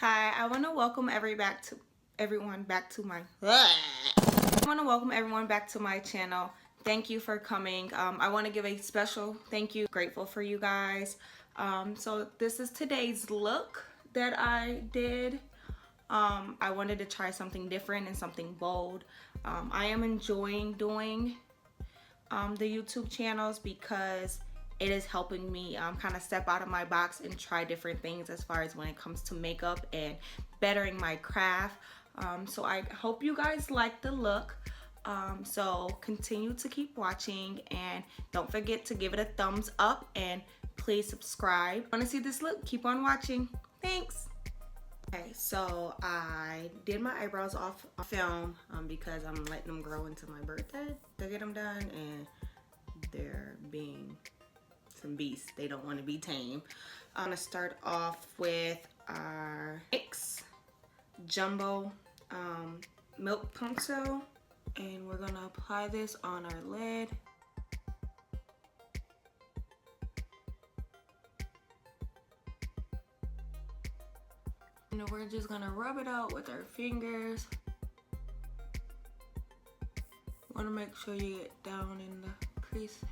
Hi, I want to welcome everyone back to my channel. Thank you for coming. I want to give a special thank you. Grateful for you guys. So this is today's look that I did. I wanted to try something different and something bold. I am enjoying doing the YouTube channels because it is helping me kind of step out of my box and try different things as far as when it comes to makeup and bettering my craft. So I hope you guys like the look. So continue to keep watching and don't forget to give it a thumbs up and please subscribe. Want to see this look? Keep on watching. Thanks. Okay, so I did my eyebrows off film because I'm letting them grow into my birthday to get them done, and they're being some beasts. They don't want to be tame. I'm gonna start off with our NYX Jumbo Milk Pencil, and we're gonna apply this on our lid. And we're just gonna rub it out with our fingers. Wanna make sure you get down in the crease.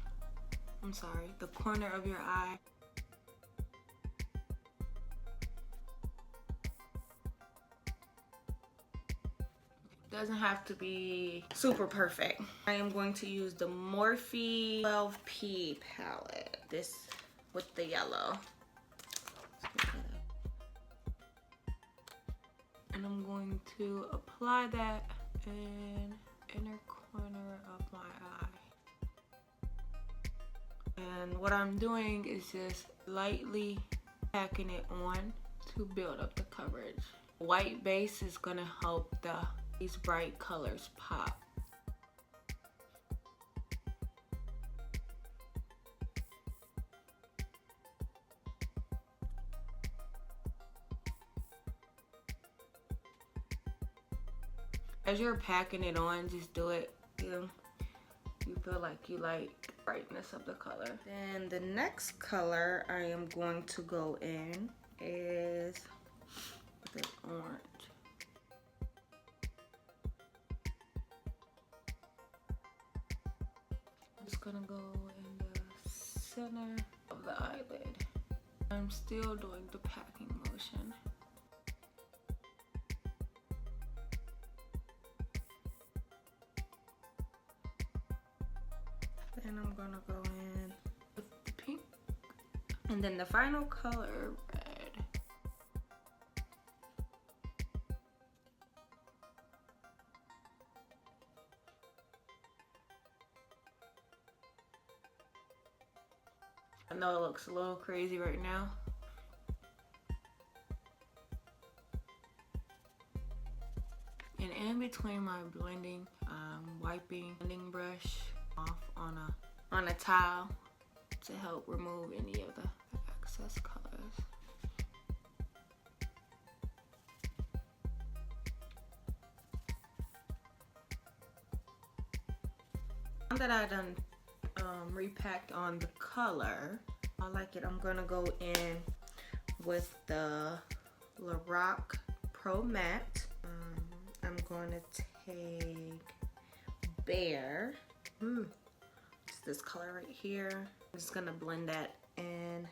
The corner of your eye. Doesn't have to be super perfect. I am going to use the Morphe 12P palette. This with the yellow. And I'm going to apply that in the inner corner of my eye. And what I'm doing is just lightly packing it on to build up the coverage. White base is gonna help these bright colors pop. As you're packing it on, just do it, you feel like you like brightness of the color. Then the next color I am going to go in is the orange. I'm just gonna go in the center of the eyelid. I'm still doing the packing motion. And I'm gonna go in with the pink. And then the final color, red. I know it looks a little crazy right now. And in between my blending, I'm wiping blending brush off on a towel to help remove any of the excess colors. Now that I done repacked on the color, I like it. I'm gonna go in with the Lorac Pro Matte. I'm going to take Bare. It's this color right here. I'm just gonna blend that in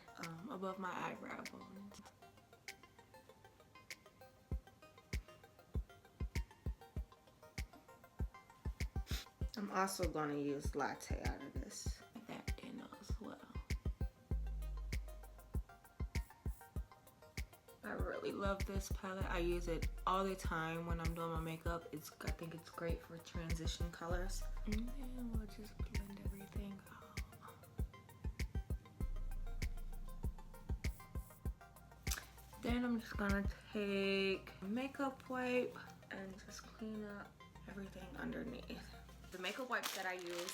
above my eyebrow bones. I'm also gonna use Latte out of this. That in as well. I really love this palette. I use it all the time when I'm doing my makeup. I think it's great for transition colors. And then we'll just blend everything out. Then I'm just gonna take a makeup wipe and just clean up everything underneath. The makeup wipes that I use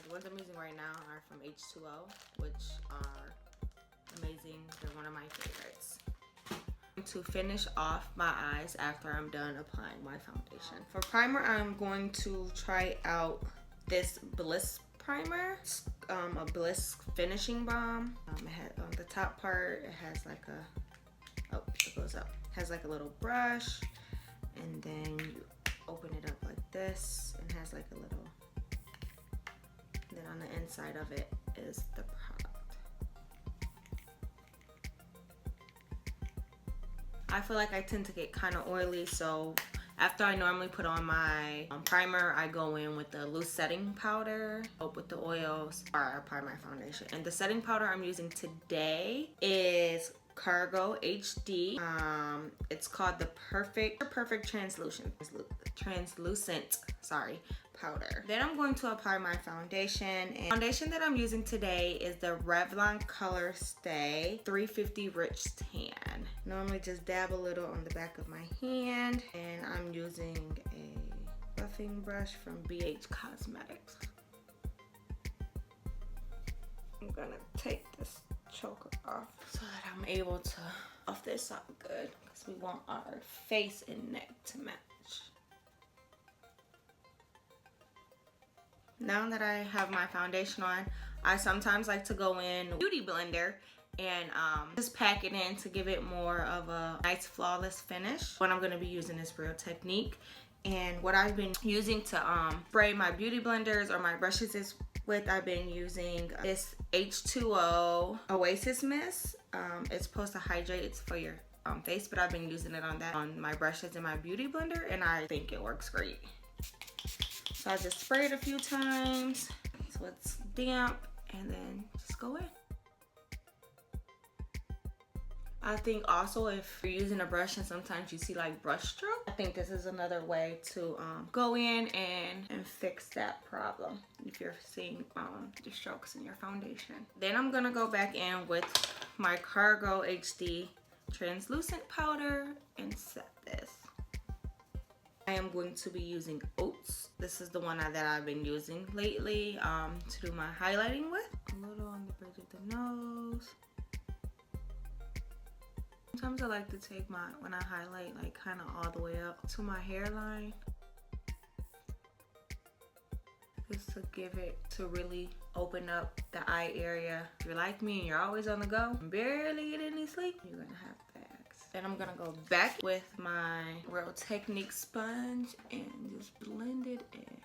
the ones I'm using right now are from H2O, which are amazing. They're one of my favorites. To finish off my eyes after I'm done applying my foundation. For primer, I'm going to try out this Bliss primer. It's a Bliss finishing balm. It has, on the top part, it has like Oh, it goes up. Has like a little brush, and then you open it up like this, and has like a little, and then on the inside of it is the product. I feel like I tend to get kind of oily, so after I normally put on my primer, I go in with the loose setting powder, with the oils, or I apply my foundation. And the setting powder I'm using today is Cargo HD. It's called the Perfect Translucent powder. Then I'm going to apply my foundation, and the foundation that I'm using today is the Revlon Color Stay 350 Rich Tan. Normally just dab a little on the back of my hand, and I'm using a buffing brush from BH Cosmetics. I'm gonna take this choker off so that I'm able to buff this up good, because we want our face and neck to match. Now that I have my foundation on, I sometimes like to go in Beauty Blender and just pack it in to give it more of a nice flawless finish. What I'm going to be using is Real Technique, and what I've been using to spray my beauty blenders or my brushes is with, I've been using this H2O Oasis Mist. It's supposed to hydrate, it's for your face, but I've been using it on my brushes in my beauty blender, and I think it works great. So I just spray it a few times so it's damp, and then just go in. I think also if you're using a brush and sometimes you see like brush stroke, I think this is another way to go in and fix that problem if you're seeing the strokes in your foundation. Then I'm gonna go back in with my Cargo HD translucent powder and set this. I am going to be using Oats. This is the one that I've been using lately to do my highlighting with. A little on the bridge of the nose. Sometimes I like to take when I highlight, like kind of all the way up to my hairline. Just to give it, to really open up the eye area. If you're like me and you're always on the go, barely get any sleep, you're gonna have bags. Then I'm gonna go back with my Real Technique sponge and just blend it in.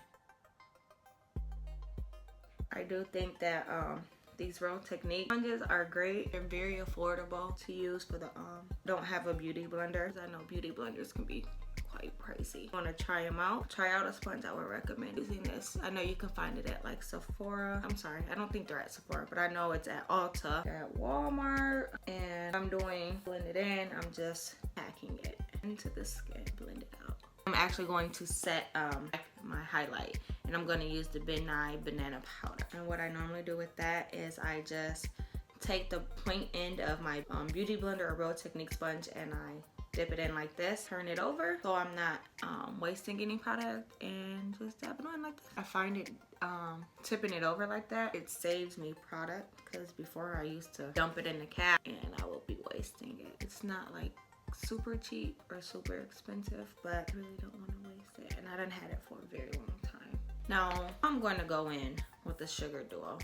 I do think that these Real Technique sponges are great. They're very affordable to use for the don't have a beauty blender. I know beauty blenders can be quite pricey. You want to try them out? Try out a sponge. I would recommend using this. I know you can find it at like Sephora. I'm sorry, I don't think they're at Sephora, but I know it's at Ulta. They're at Walmart. And I'm doing blend it in. I'm just packing it into the skin, blend it out. I'm actually going to set my highlight, and I'm going to use the Midnight Banana Powder. And what I normally do with that is I just take the point end of my beauty blender or Real Technique sponge, and I dip it in like this, turn it over so I'm not wasting any product, and just dab it on like this. I find it tipping it over like that, it saves me product, because before I used to dump it in the cap and I would be wasting it. It's not like super cheap or super expensive, but I really don't want to waste it, and I done had it for a very long time. Now I'm going to go in with the Sugar Duo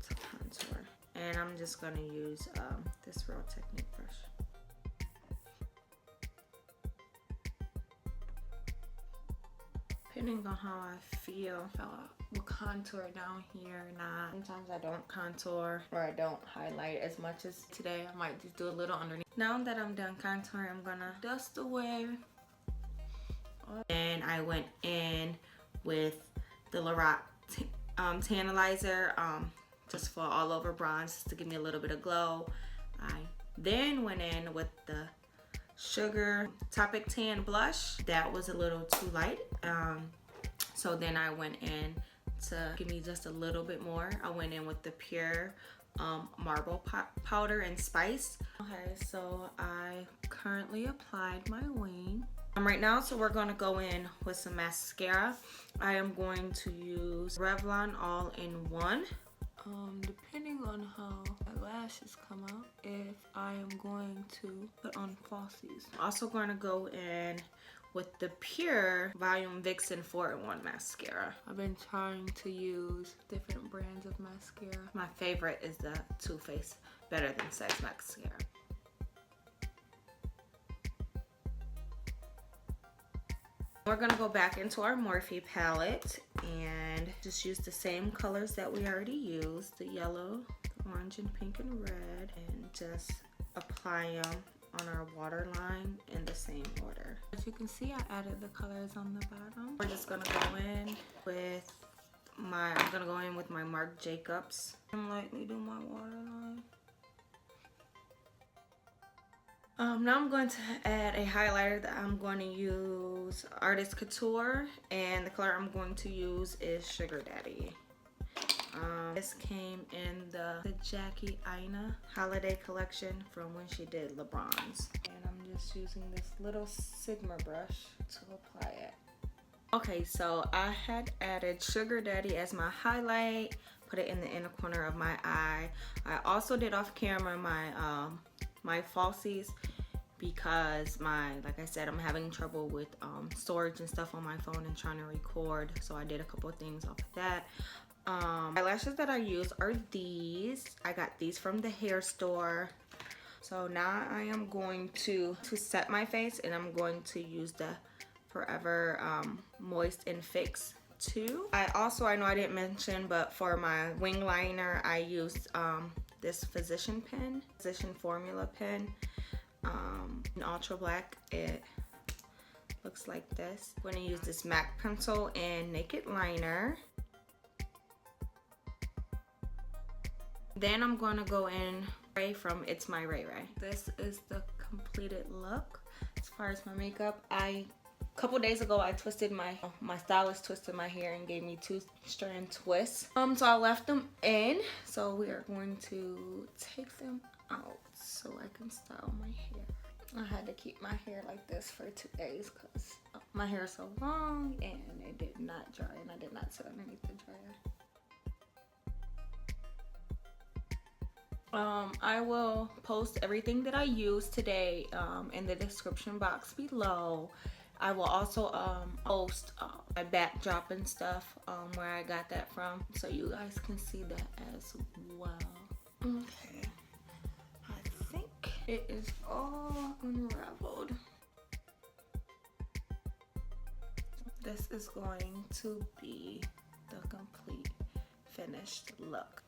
to contour, and I'm just going to use this Real Technique brush. Depending on how I feel, I will contour down here or not. Sometimes I don't contour or I don't highlight as much as today. I might just do a little underneath. Now that I'm done contouring, I'm gonna dust away. And I went in with the Lorac Tantalizer just for all over bronze, just to give me a little bit of glow. I then went in with the Sugar Tropic Tan blush. That was a little too light, so then I went in to give me just a little bit more. I went in with the Pure Marble Powder and Spice. Okay, so I currently applied my wing right now, so we're going to go in with some mascara. I am going to use Revlon All-in-One. Depending on how my lashes come out, if I am going to put on falsies. I'm also going to go in with the Pure Volume Vixen 4-in-1 mascara. I've been trying to use different brands of mascara. My favorite is the Too Faced Better Than Sex mascara. We're gonna go back into our Morphe palette and just use the same colors that we already used, the yellow, the orange and pink and red, and just apply them on our waterline in the same order. As you can see, I added the colors on the bottom. We're just gonna go in with my Marc Jacobs and lightly do my waterline. Now I'm going to add a highlighter that I'm going to use Artist Couture, and the color I'm going to use is Sugar Daddy. This came in the Jackie Aina holiday collection from when she did LeBron's. And I'm just using this little Sigma brush to apply it. Okay, so I had added Sugar Daddy as my highlight, put it in the inner corner of my eye. I also did off camera my falsies because like I said, I'm having trouble with storage and stuff on my phone and trying to record. So I did a couple of things off of that. Eyelashes that I use are these. I got these from the hair store. So now I am going to set my face, and I'm going to use the Forever Moist and Fix 2. I know I didn't mention, but for my wing liner I used this Physician Formula pen in ultra black. It looks like this. I'm going to use this MAC pencil and Naked Liner. Then I'm going to go in Ray from It's My Ray Ray. This is the completed look as far as my makeup. A couple days ago I twisted my stylist twisted my hair and gave me 2-strand twists. So I left them in. So we are going to take them out so I can style my hair. I had to keep my hair like this for 2 days because my hair is so long and it did not dry, and I did not sit underneath the dryer. I will post everything that I used today in the description box below. I will also post my backdrop and stuff, where I got that from, so you guys can see that as well. Okay, I think it is all unraveled. This is going to be the complete finished look.